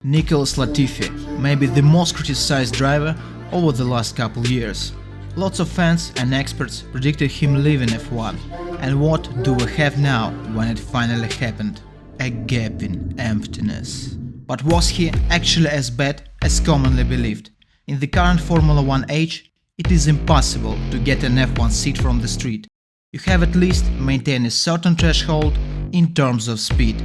Nicolas Latifi, maybe the most criticized driver over the last couple years. Lots of fans and experts predicted him leaving F1. And what do we have now when it finally happened? A gaping emptiness. But was he actually as bad as commonly believed? In the current Formula 1 age, it is impossible to get an F1 seat from the street. You have at least maintained a certain threshold in terms of speed.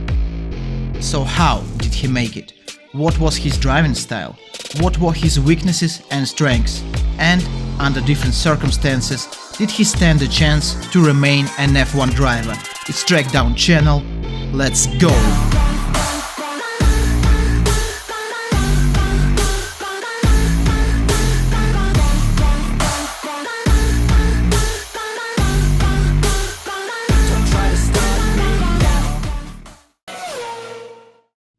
So how did he make it? What was his driving style? What were his weaknesses and strengths? And, under different circumstances, did he stand a chance to remain an F1 driver? It's Trackdown channel, let's go!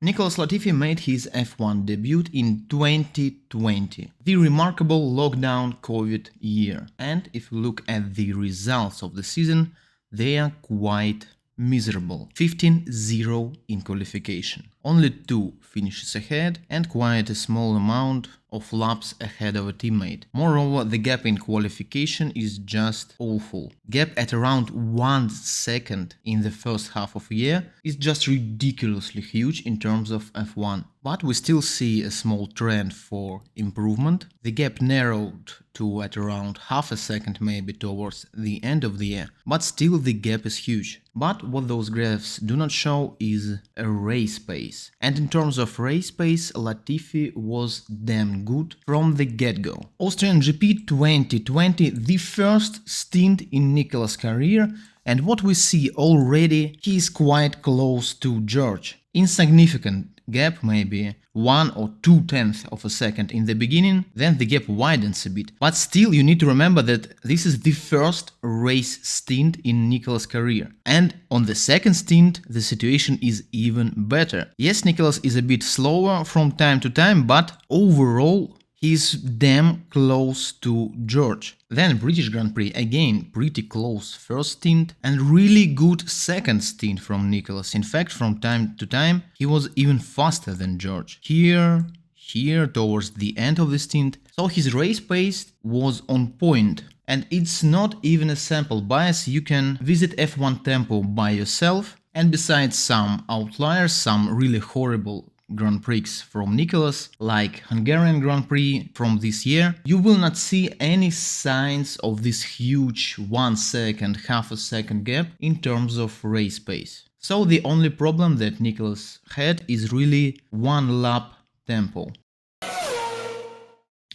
Nicolas Latifi made his F1 debut in 2020, the remarkable lockdown COVID year. And if you look at the results of the season, they are quite miserable. 15-0 in qualification. Only 2 finishes ahead and quite a small amount of laps ahead of a teammate. Moreover, the gap in qualification is just awful. Gap at around 1 second in the first half of the year is just ridiculously huge in terms of F1. But we still see a small trend for improvement. The gap narrowed to at around half a second maybe towards the end of the year, but still the gap is huge. But what those graphs do not show is a race pace. And in terms of race pace, Latifi was damn good from the get-go. Austrian GP 2020, the first stint in Nicolas' career, and what we see already, he is quite close to George. Insignificant gap, maybe 1 or 2/10 of a second in the beginning, then the gap widens a bit. But still you need to remember that this is the first race stint in Nicolas' career. And on the second stint the situation is even better. Yes, Nicolas is a bit slower from time to time, but overall he's damn close to George. Then British Grand Prix, again pretty close first stint and really good second stint from Nicolas. In fact, from time to time he was even faster than George. Here towards the end of the stint, so his race pace was on point. And it's not even a sample bias, you can visit F1 Tempo by yourself, and besides some outliers, some really horrible Grand Prix from Nicolas, like Hungarian Grand Prix from this year, you will not see any signs of this huge 1 second, half a second gap in terms of race pace. So the only problem that Nicolas had is really 1 lap tempo.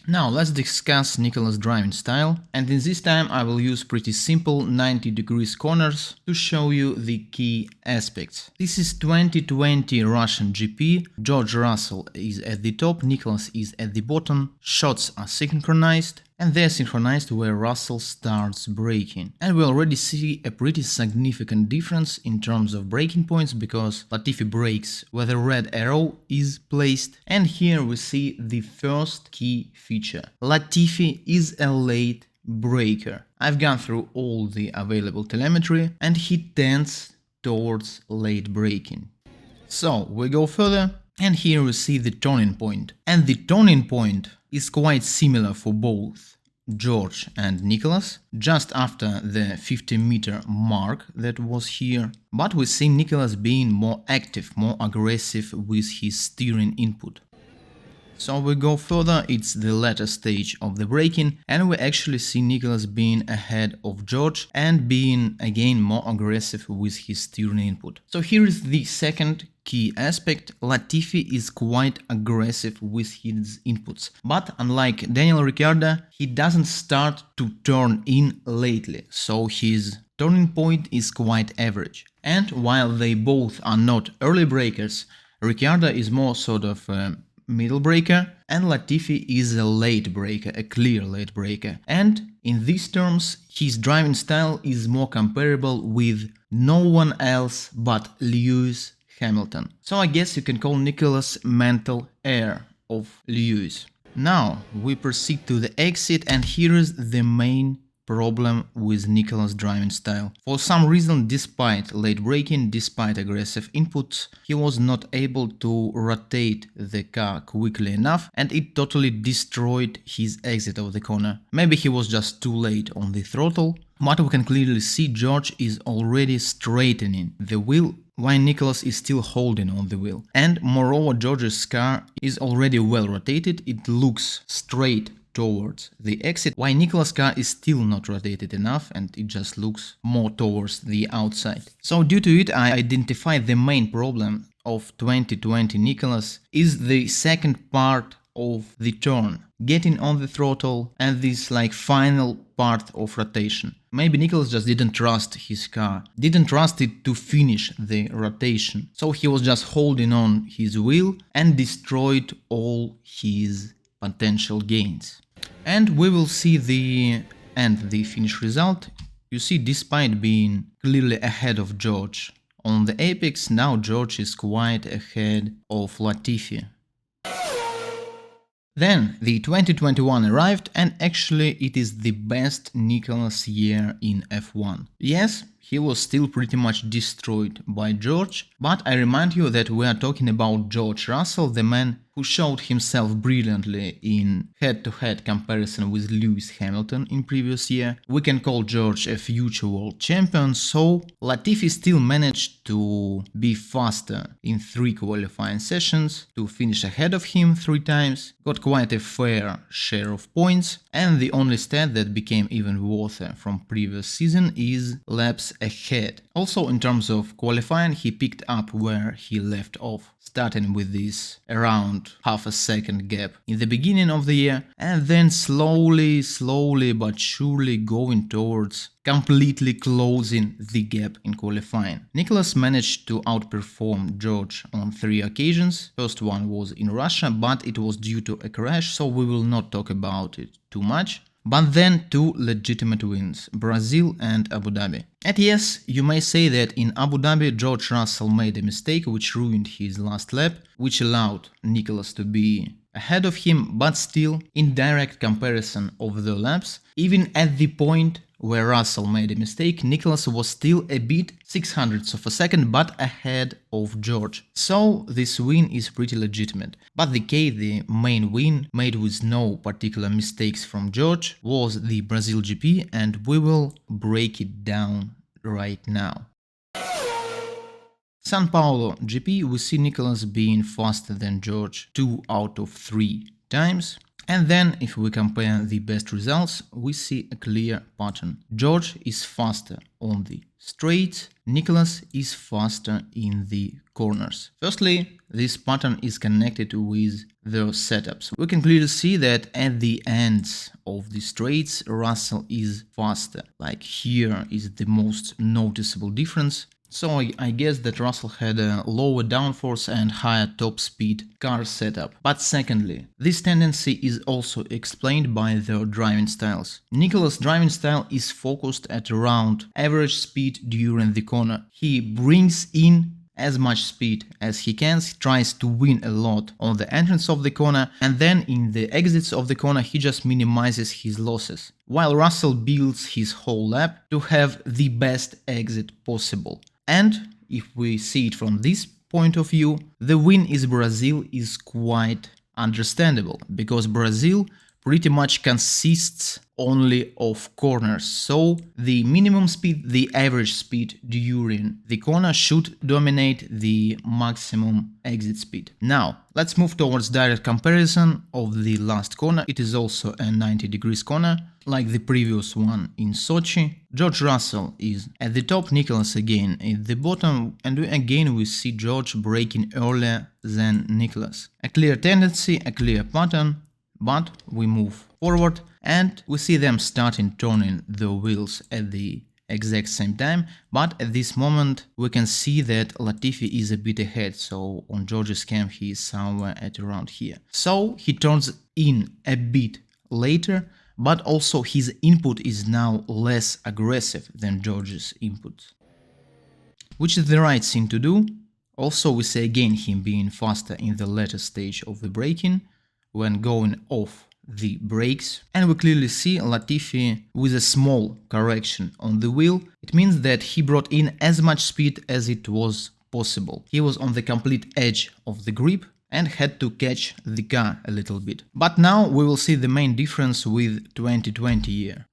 Now let's discuss Nicolas' driving style, and in this time I will use pretty simple 90 degrees corners to show you the key aspects. This is 2020 Russian GP, George Russell is at the top, Nicolas is at the bottom, shots are synchronized, and they're synchronized where Russell starts braking. And we already see a pretty significant difference in terms of braking points, because Latifi brakes where the red arrow is placed, and here we see the first key feature. Latifi is a late braker. I've gone through all the available telemetry and he tends towards late braking. So we go further and here we see the turning point. And the turning point is quite similar for both George and Nicolas, just after the 50-meter mark that was here. But we see Nicolas being more active, more aggressive with his steering input. So we go further, it's the latter stage of the braking, and we actually see Nicolas being ahead of George and being again more aggressive with his steering input. So here is the second key aspect. Latifi is quite aggressive with his inputs, but unlike Daniel Ricciardo, he doesn't start to turn in lately, so his turning point is quite average. And while they both are not early breakers, Ricciardo is more sort of middle breaker, and Latifi is a late breaker, a clear late breaker. And in these terms, his driving style is more comparable with no one else but Lewis Hamilton. So I guess you can call Nicolas mental heir of Lewis. Now we proceed to the exit, and here is the main problem with Nicolas' driving style. For some reason, despite late braking, despite aggressive inputs, he was not able to rotate the car quickly enough, and it totally destroyed his exit of the corner. Maybe he was just too late on the throttle, but we can clearly see George is already straightening the wheel while Nicolas is still holding on the wheel. And moreover, George's car is already well rotated, it looks straight towards the exit, while Nicolas' car is still not rotated enough and it just looks more towards the outside. So due to it, I identified the main problem of 2020 Nicolas is the second part of the turn, getting on the throttle and this final part of rotation. Maybe Nicolas just didn't trust his car, didn't trust it to finish the rotation, so he was just holding on his wheel and destroyed all his potential gains. And we will see the finish result. You see, despite being clearly ahead of George on the apex, now George is quite ahead of Latifi. Then the 2021 arrived, and actually it is the best Nicolas year in F1. Yes, he was still pretty much destroyed by George, but I remind you that we are talking about George Russell, the man who showed himself brilliantly in head-to-head comparison with Lewis Hamilton in previous year. We can call George a future world champion, so Latifi still managed to be faster in 3 qualifying sessions, to finish ahead of him 3 times, got quite a fair share of points, and the only stat that became even worse from previous season is laps ahead. Also in terms of qualifying, he picked up where he left off, starting with this around half a second gap in the beginning of the year, and then slowly but surely going towards completely closing the gap in qualifying. Nicolas managed to outperform George on 3 occasions. First one was in Russia, but it was due to a crash, so we will not talk about it too much. But then 2 legitimate wins, Brazil and Abu Dhabi. And yes, you may say that in Abu Dhabi George Russell made a mistake which ruined his last lap, which allowed Nicolas to be ahead of him, but still, in direct comparison of the laps, even at the point where Russell made a mistake, Nicolas was still a bit 600ths of a second but ahead of George. So this win is pretty legitimate. But the main win, made with no particular mistakes from George, was the Brazil GP, and we will break it down right now. São Paulo GP, we see Nicolas being faster than George 2 out of 3 times. And then, if we compare the best results, we see a clear pattern. George is faster on the straights, Nicolas is faster in the corners. Firstly, this pattern is connected with their setups. We can clearly see that at the ends of the straights, Russell is faster. Like here is the most noticeable difference. So I guess that Russell had a lower downforce and higher top speed car setup. But secondly, this tendency is also explained by their driving styles. Nicolas' driving style is focused at around average speed during the corner. He brings in as much speed as he can, tries to win a lot on the entrance of the corner, and then in the exits of the corner he just minimizes his losses. While Russell builds his whole lap to have the best exit possible. And if we see it from this point of view, the win in Brazil is quite understandable, because Brazil pretty much consists only of corners, so the minimum speed, the average speed during the corner should dominate the maximum exit speed. Now, let's move towards direct comparison of the last corner. It is also a 90 degrees corner, like the previous one in Sochi. George Russell is at the top, Nicolas again at the bottom, and again we see George braking earlier than Nicolas. A clear tendency, a clear pattern. But we move forward and we see them starting turning the wheels at the exact same time, but at this moment we can see that Latifi is a bit ahead, so on George's cam he is somewhere at around here. So he turns in a bit later, but also his input is now less aggressive than George's input, which is the right thing to do. Also we see again him being faster in the later stage of the braking, when going off the brakes, and we clearly see Latifi with a small correction on the wheel. It means that he brought in as much speed as it was possible. He was on the complete edge of the grip and had to catch the car a little bit. But now we will see the main difference with 2020 year.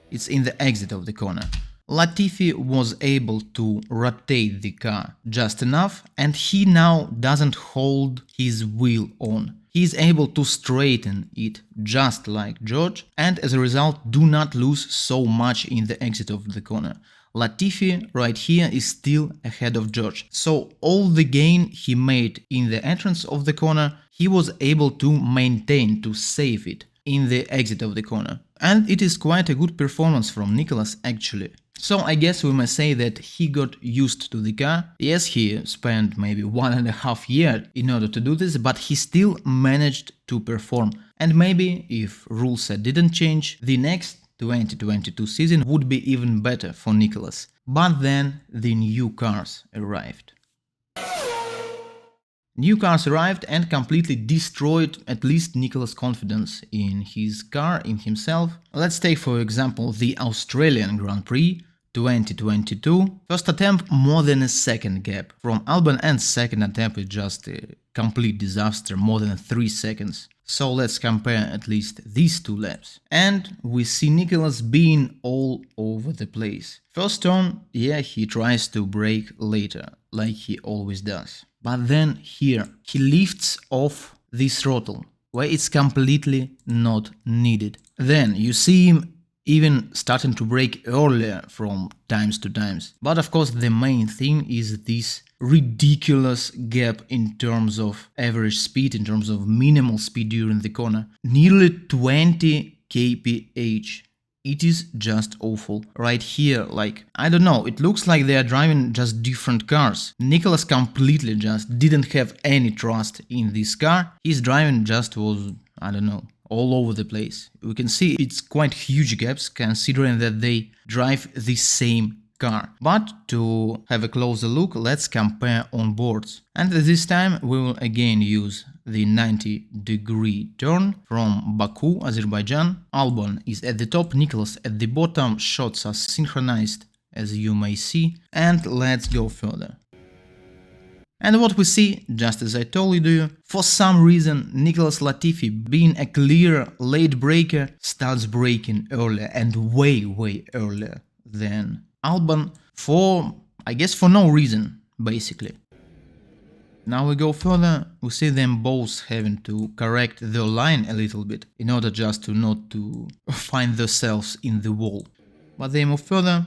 It's in the exit of the corner. Latifi was able to rotate the car just enough, and he now doesn't hold his wheel on. He is able to straighten it just like George, and as a result do not lose so much in the exit of the corner. Latifi right here is still ahead of George, so all the gain he made in the entrance of the corner he was able to maintain, to save it in the exit of the corner. And it is quite a good performance from Nicolas actually. So I guess we must say that he got used to the car. Yes, he spent maybe 1.5 years in order to do this, but he still managed to perform. And maybe if Russel didn't change, the next 2022 season would be even better for Nicolas. But then the new cars arrived. New cars arrived and completely destroyed at least Nicolas' confidence in his car, in himself. Let's take for example the Australian Grand Prix 2022. First attempt more than a second gap from Albon, and second attempt is just a complete disaster, more than 3 seconds. So let's compare at least these two laps. And we see Nicolas being all over the place. First turn, yeah, he tries to brake later, like he always does. But then here, he lifts off the throttle, where it's completely not needed. Then you see him even starting to brake earlier from times to times. But of course the main thing is this ridiculous gap in terms of average speed, in terms of minimal speed during the corner. Nearly 20 kph. It is just awful. Right here, like, I don't know, it looks like they are driving just different cars. Nicolas completely just didn't have any trust in this car. His driving just was, I don't know, all over the place. We can see it's quite huge gaps considering that they drive the same car. But to have a closer look, let's compare on boards. And this time we will again use the 90-degree turn from Baku, Azerbaijan. Albon is at the top, Nicolas at the bottom, shots are synchronized as you may see. And let's go further. And what we see, just as I told you, for some reason Nicolas Latifi, being a clear late braker, starts braking earlier and way earlier than Albon for, I guess, for no reason, basically. Now we go further, we see them both having to correct their line a little bit in order just to not to find themselves in the wall. But they move further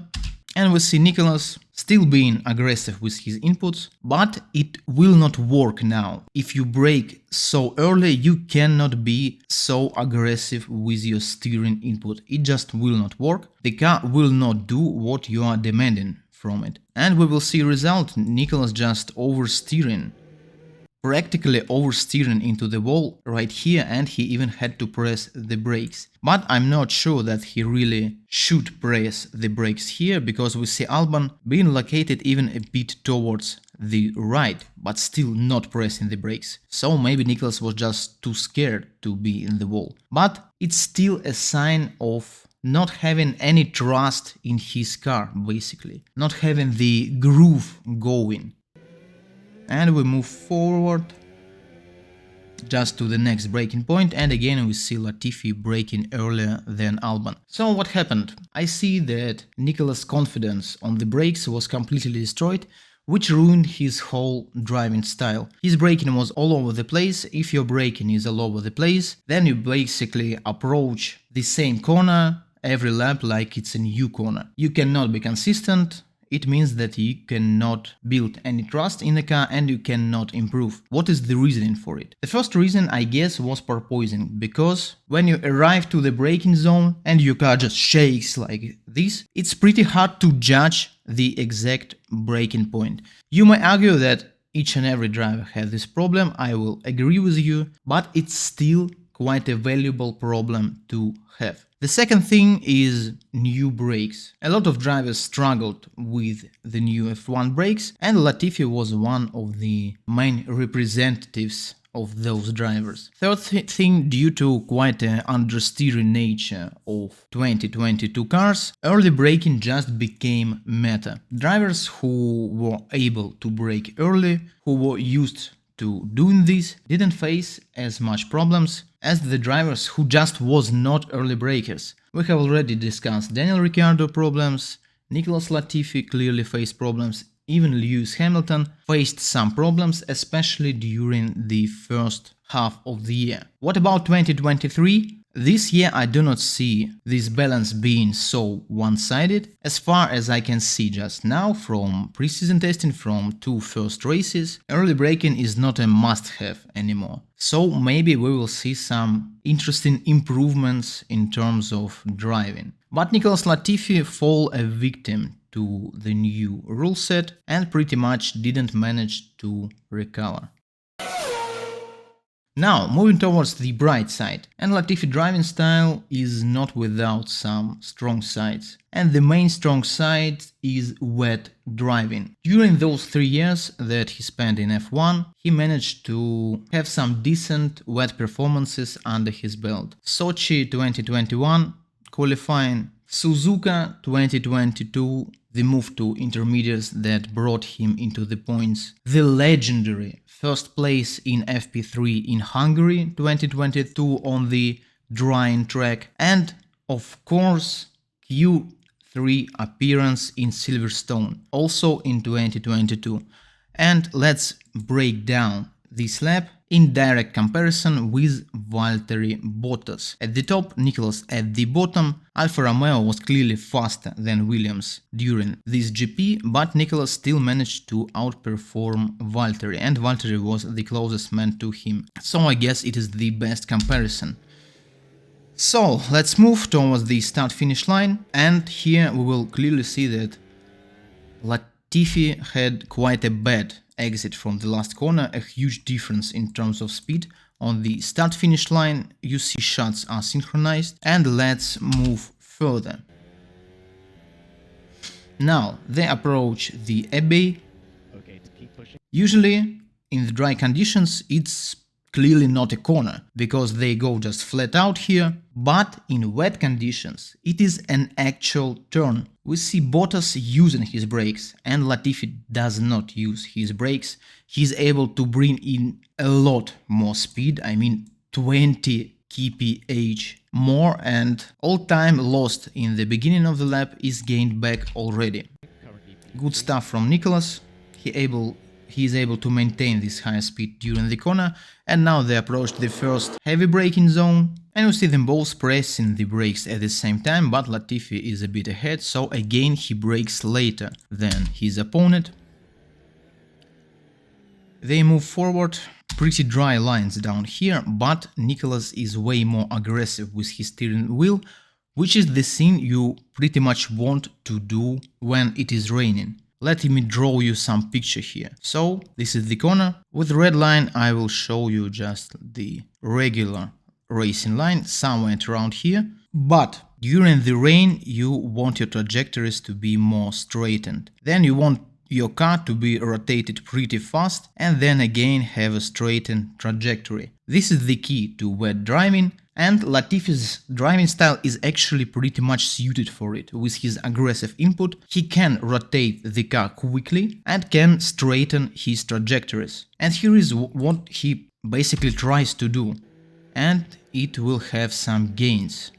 and we see Nicolas still being aggressive with his inputs, but it will not work now. If you brake so early, you cannot be so aggressive with your steering input. It just will not work. The car will not do what you are demanding from it. And we will see result, Nicolas just oversteering. Practically oversteering into the wall right here, and he even had to press the brakes. But I'm not sure that he really should press the brakes here, because we see Albon being located even a bit towards the right, but still not pressing the brakes. So maybe Nicolas was just too scared to be in the wall. But it's still a sign of not having any trust in his car, basically. Not having the groove going. And we move forward just to the next braking point, and again we see Latifi braking earlier than Albon. So what happened? I see that Nicolas' confidence on the brakes was completely destroyed, which ruined his whole driving style. His braking was all over the place. If your braking is all over the place, then you basically approach the same corner every lap like it's a new corner. You cannot be consistent. It means that you cannot build any trust in the car and you cannot improve. What is the reasoning for it? The first reason, I guess, was porpoising, because when you arrive to the braking zone and your car just shakes like this, it's pretty hard to judge the exact braking point. You may argue that each and every driver has this problem, I will agree with you, but it's still quite a valuable problem to have. The second thing is new brakes. A lot of drivers struggled with the new F1 brakes, and Latifi was one of the main representatives of those drivers. Third thing, due to quite an understeering nature of 2022 cars, early braking just became meta. Drivers who were able to brake early, who were used to doing this, didn't face as much problems as the drivers who just was not early brakers. We have already discussed Daniel Ricciardo problems, Nicolas Latifi clearly faced problems, even Lewis Hamilton faced some problems, especially during the first half of the year. What about 2023? This year I do not see this balance being so one-sided. As far as I can see just now from preseason testing, from two first races, early braking is not a must-have anymore. So maybe we will see some interesting improvements in terms of driving. But Nicolas Latifi fall a victim to the new rule set and pretty much didn't manage to recover. Now, moving towards the bright side, and Latifi driving style is not without some strong sides. And the main strong side is wet driving. During those 3 years that he spent in F1, he managed to have some decent wet performances under his belt. Sochi 2021 qualifying, Suzuka 2022, the move to intermediates that brought him into the points, the legendary first place in FP3 in Hungary 2022 on the drying track, and of course Q3 appearance in Silverstone also in 2022. And let's break down this lap in direct comparison with Valtteri Bottas. At the top, Nicolas at the bottom. Alfa Romeo was clearly faster than Williams during this GP, but Nicolas still managed to outperform Valtteri, and Valtteri was the closest man to him. So I guess it is the best comparison. So let's move towards the start-finish line, and here we will clearly see that Latifi had quite a bad exit from the last corner, a huge difference in terms of speed. On the start-finish line, you see shots are synchronized, and let's move further. Now they approach the Abbey. Usually in the dry conditions it's clearly not a corner, because they go just flat out here, but in wet conditions it is an actual turn. We see Bottas using his brakes, and Latifi does not use his brakes. He's able to bring in a lot more speed, I mean 20 kph more, and all time lost in the beginning of the lap is gained back already. Good stuff from Nicolas. He is able to maintain this high speed during the corner, and now they approach the first heavy braking zone, and we see them both pressing the brakes at the same time, but Latifi is a bit ahead, so again he brakes later than his opponent. They move forward, pretty dry lines down here, but Nicolas is way more aggressive with his steering wheel, which is the thing you pretty much want to do when it is raining. Let me draw you some picture here. So this is the corner. With the red line I will show you just the regular racing line somewhere around here. But during the rain you want your trajectories to be more straightened. Then you want your car to be rotated pretty fast and then again have a straightened trajectory. This is the key to wet driving, and Latifi's driving style is actually pretty much suited for it. With his aggressive input, he can rotate the car quickly and can straighten his trajectories. And here is what he basically tries to do, and it will have some gains.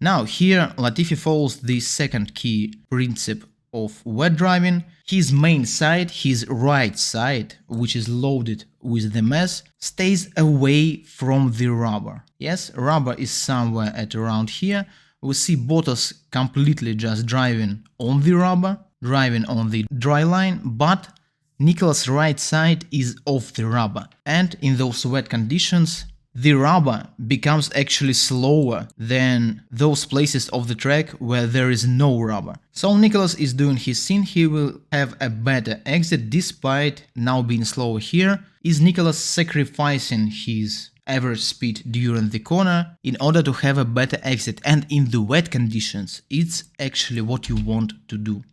Now here Latifi follows the second key principle of wet driving. His main side, his right side, which is loaded with the mass, stays away from the rubber. Yes, rubber is somewhere at around here. We see Bottas completely just driving on the rubber, driving on the dry line, but Nicolas' right side is off the rubber, and in those wet conditions the rubber becomes actually slower than those places of the track where there is no rubber. So Nicolas is doing his thing, he will have a better exit despite now being slower here. Is Nicolas sacrificing his average speed during the corner in order to have a better exit? And in the wet conditions it's actually what you want to do.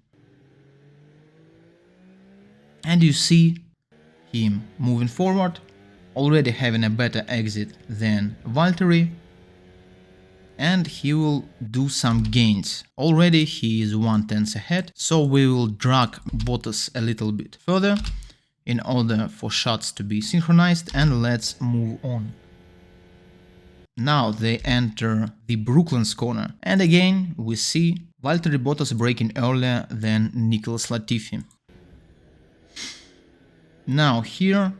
And you see him moving forward, already having a better exit than Valtteri, and he will do some gains. Already he is 1/10 ahead, so we will drag Bottas a little bit further in order for shots to be synchronized, and let's move on. Now they enter the Brooklands corner, and again we see Valtteri Bottas braking earlier than Nicolas Latifi. Now here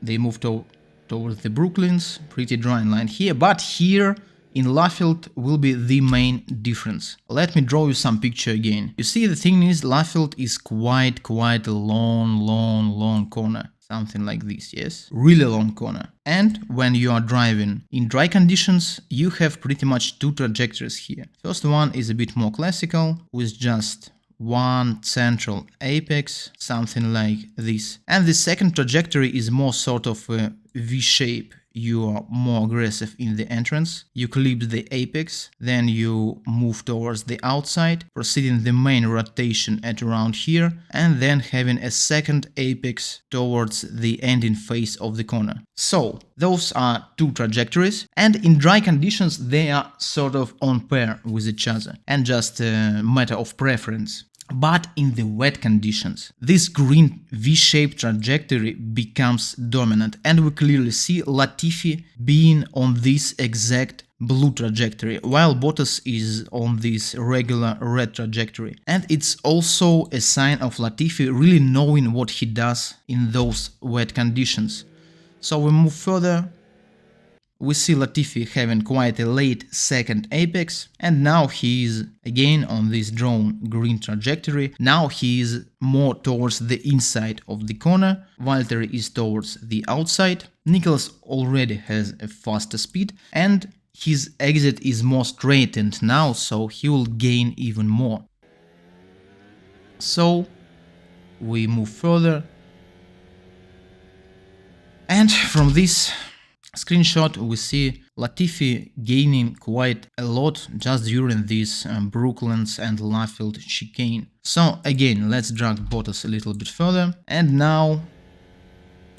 they move towards the Brooklands, pretty dry line here, but here in Laffield will be the main difference. Let me draw you some picture again. You see, the thing is, Laffield is quite a long corner. Something like this, yes? Really long corner. And when you are driving in dry conditions, you have pretty much two trajectories here. First one is a bit more classical, with just one central apex, something like this. And the second trajectory is more sort of a V-shape. You are more aggressive in the entrance, you clip the apex, then you move towards the outside, proceeding the main rotation at around here, and then having a second apex towards the ending face of the corner. So, those are two trajectories, and in dry conditions they are sort of on pair with each other, and just a matter of preference. But in the wet conditions, this green V-shaped trajectory becomes dominant, and we clearly see Latifi being on this exact blue trajectory, while Bottas is on this regular red trajectory. And it's also a sign of Latifi really knowing what he does in those wet conditions. So we move further. We see Latifi having quite a late second apex, and now he is again on this drawn green trajectory. Now he is more towards the inside of the corner, Valtteri is towards the outside, Nicolas already has a faster speed, and his exit is more straightened now, so he will gain even more. So we move further, and from this screenshot we see Latifi gaining quite a lot just during this Brooklands and Laffield chicane. So again, let's drag Bottas a little bit further, and now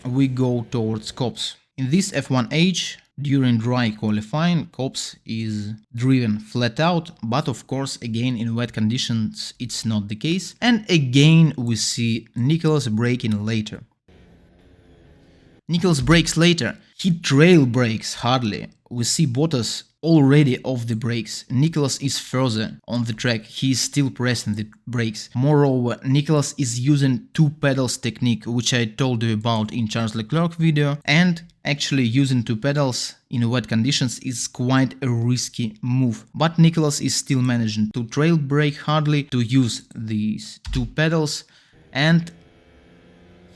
we go towards Copse. In this F1H, during dry qualifying, Copse is driven flat out, but of course again in wet conditions it's not the case, and again we see Nicolas braking later. Nicolas brakes later, he trail brakes hardly. We see Bottas already off the brakes. Nicolas is further on the track, he is still pressing the brakes. Moreover, Nicolas is using two pedals technique, which I told you about in Charles Leclerc video, and actually using two pedals in wet conditions is quite a risky move. But Nicolas is still managing to trail brake hardly, to use these two pedals, and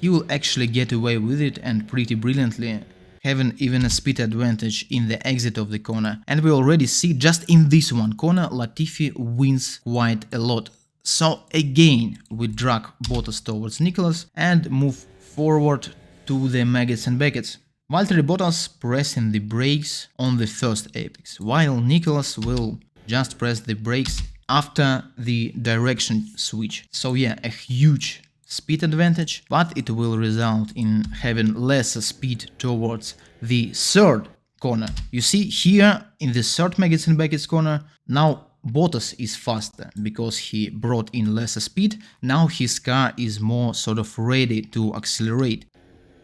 he will actually get away with it, and pretty brilliantly, having even a speed advantage in the exit of the corner. And we already see just in this one corner Latifi wins quite a lot. So again we drag Bottas towards Nicolas and move forward to the Maggots and Beckett's. Valtteri Bottas pressing the brakes on the first apex, while Nicolas will just press the brakes after the direction switch. So yeah, a huge speed advantage, but it will result in having lesser speed towards the third corner. You see here in the third Maggots and Beckett's corner, now Bottas is faster because he brought in lesser speed. Now his car is more sort of ready to accelerate.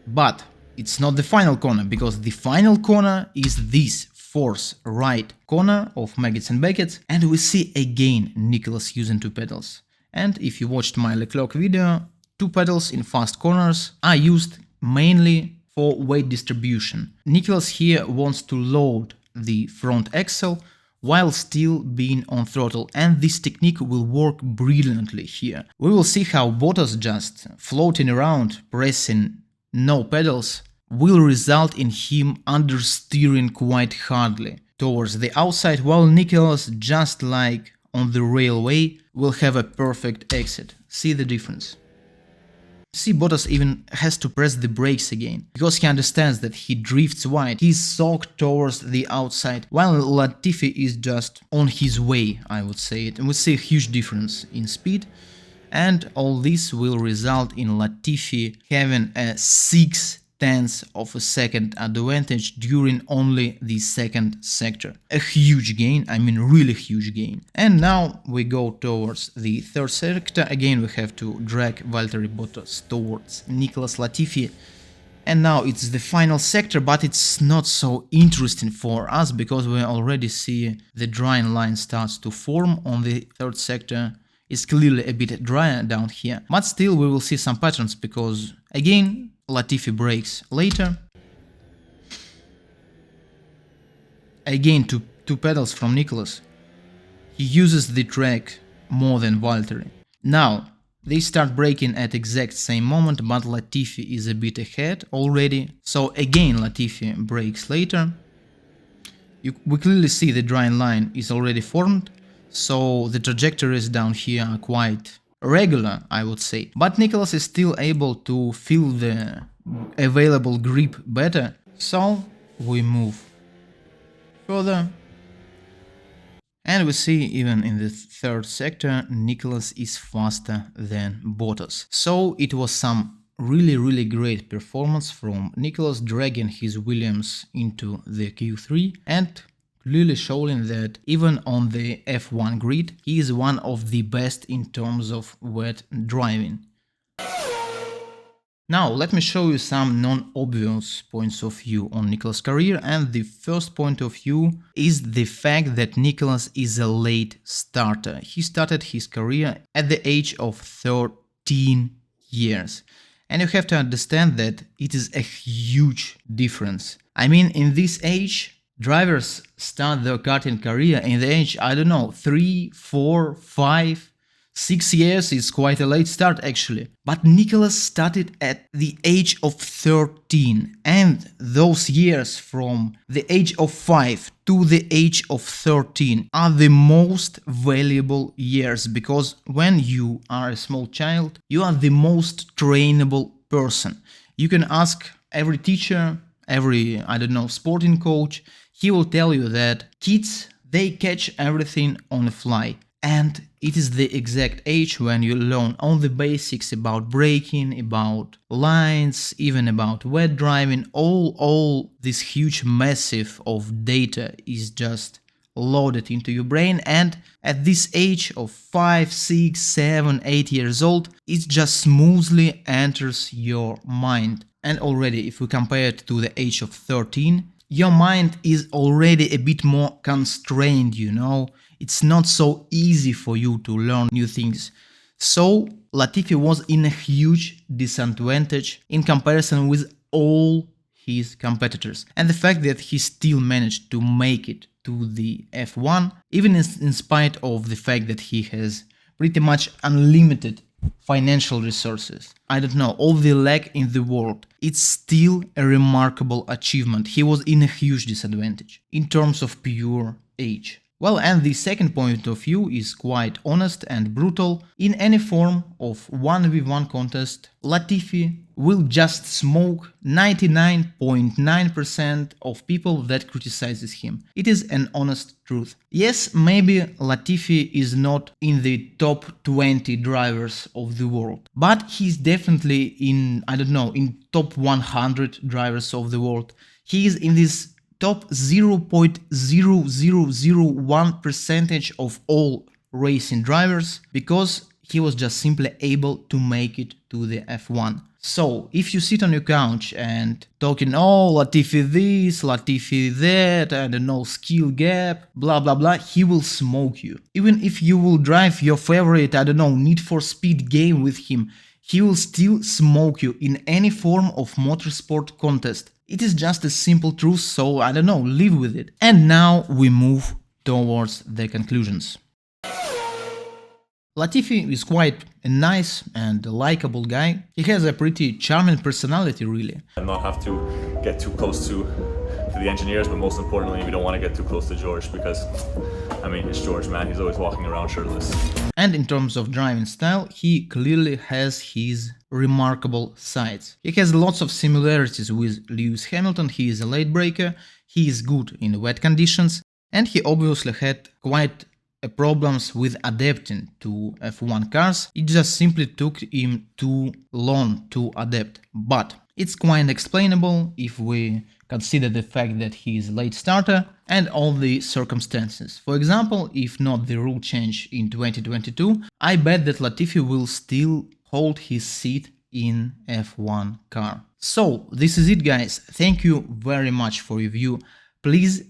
But it's not the final corner, because the final corner is this fourth right corner of Maggots and Beckett's, and we see again Nicolas using two pedals. And if you watched my Leclerc video, two pedals in fast corners are used mainly for weight distribution. Nicolas here wants to load the front axle while still being on throttle, and this technique will work brilliantly here. We will see how Bottas just floating around, pressing no pedals, will result in him understeering quite hardly towards the outside, while Nicolas, just like on the railway, will have a perfect exit. See the difference? See, Bottas even has to press the brakes again, because he understands that he drifts wide, he's soaked towards the outside, while Latifi is just on his way, I would say it. And we see a huge difference in speed, and all this will result in Latifi having a 0.6 of a second advantage during only the second sector. A huge gain, I mean really huge gain. And now we go towards the third sector. Again we have to drag Valtteri Bottas towards Nicolas Latifi. And now it's the final sector, but it's not so interesting for us because we already see the drying line starts to form on the third sector. It's clearly a bit drier down here, but still we will see some patterns because again Latifi brakes later. Again two pedals from Nicolas. He uses the track more than Valtteri. Now they start braking at exact same moment, but Latifi is a bit ahead already. So again Latifi brakes later. We clearly see the drying line is already formed, so the trajectories down here are quite regular, I would say. But Nicolas is still able to feel the available grip better, so we move further. And we see even in the third sector, Nicolas is faster than Bottas. So it was some really great performance from Nicolas, dragging his Williams into the Q3 and clearly showing that even on the F1 grid, he is one of the best in terms of wet driving. Now let me show you some non-obvious points of view on Nicolas' career, and the first point of view is the fact that Nicolas is a late starter. He started his career at the age of 13 years. And you have to understand that it is a huge difference. I mean, in this age, drivers start their karting career in the age, I don't know, 3, 4, 5, 6 years is quite a late start actually. But Nicolas started at the age of 13, and those years from the age of 5 to the age of 13 are the most valuable years, because when you are a small child, you are the most trainable person. You can ask every teacher, every, I don't know, sporting coach, he will tell you that kids, they catch everything on the fly. And it is the exact age when you learn all the basics about braking, about lines, even about wet driving. All this huge massive of data is just loaded into your brain, and at this age of 5, 6, 7, 8 years old, it just smoothly enters your mind. And already, if we compare it to the age of 13, your mind is already a bit more constrained, you know. It's not so easy for you to learn new things. So Latifi was in a huge disadvantage in comparison with all his competitors. And the fact that he still managed to make it to the F1, even in spite of the fact that he has pretty much unlimited financial resources, I don't know, all the luck in the world, it's still a remarkable achievement. He was in a huge disadvantage in terms of pure age. Well, and the second point of view is quite honest and brutal. In any form of 1v1 contest, Latifi will just smoke 99.9% of people that criticizes him. It is an honest truth. Yes, maybe Latifi is not in the top 20 drivers of the world, but he's definitely in, I don't know, in top 100 drivers of the world. He is in this top 0.0001% of all racing drivers, because he was just simply able to make it to the F1. So if you sit on your couch and talking, oh, Latifi this, Latifi that, I don't know, skill gap, blah blah blah, he will smoke you. Even if you will drive your favorite, I don't know, Need for Speed game with him, he will still smoke you in any form of motorsport contest. It is just a simple truth, so I don't know, live with it. And now we move towards the conclusions. Latifi is quite a nice and likable guy. He has a pretty charming personality, really. And not have to get too close to the engineers, but most importantly, we don't want to get too close to George, because, I mean, it's George, man. He's always walking around shirtless. And in terms of driving style, he clearly has his remarkable sides. He has lots of similarities with Lewis Hamilton. He is a late breaker, he is good in wet conditions, and he obviously had quite problems with adapting to F1 cars. It just simply took him too long to adapt. But it's quite explainable if we consider the fact that he is a late starter and all the circumstances. For example, if not the rule change in 2022, I bet that Latifi will still hold his seat in F1 car. So this is it, guys. Thank you very much for your view. Please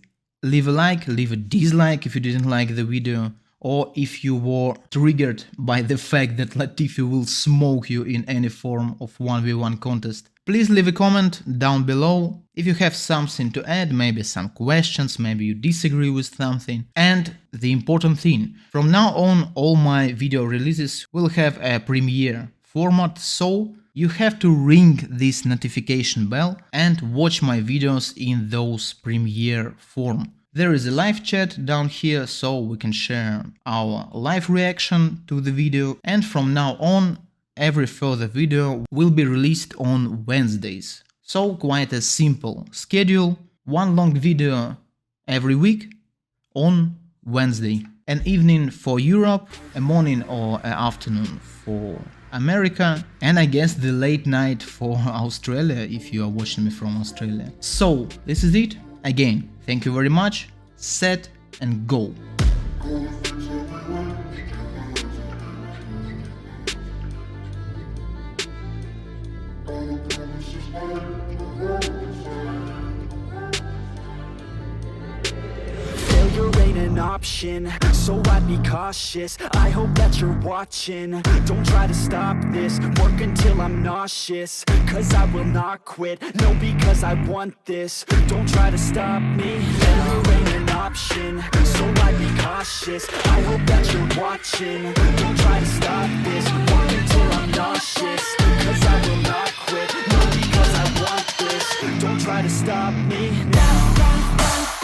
leave a like, leave a dislike if you didn't like the video, or if you were triggered by the fact that Latifi will smoke you in any form of 1v1 contest. Please leave a comment down below if you have something to add, maybe some questions, maybe you disagree with something. And the important thing, from now on all my video releases will have a premiere format, so you have to ring this notification bell and watch my videos in those premiere form. There is a live chat down here, so we can share our live reaction to the video, and from now on every further video will be released on Wednesdays. So quite a simple schedule, one long video every week on Wednesday. An evening for Europe, a morning or an afternoon for America, and I guess the late night for Australia if you are watching me from Australia. So this is it. Again, thank you very much. Set and go. Failure ain't an option, so I'd be cautious. I hope that you're watching. Don't try to stop this, work until I'm nauseous. Cause I will not quit, no, because I want this. Don't try to stop me, failure ain't an option, so I'd be cautious. I hope that you're watching. Don't try to stop this, work until I'm nauseous. Cause I will not quit, no, because I want this. Don't try to stop me now.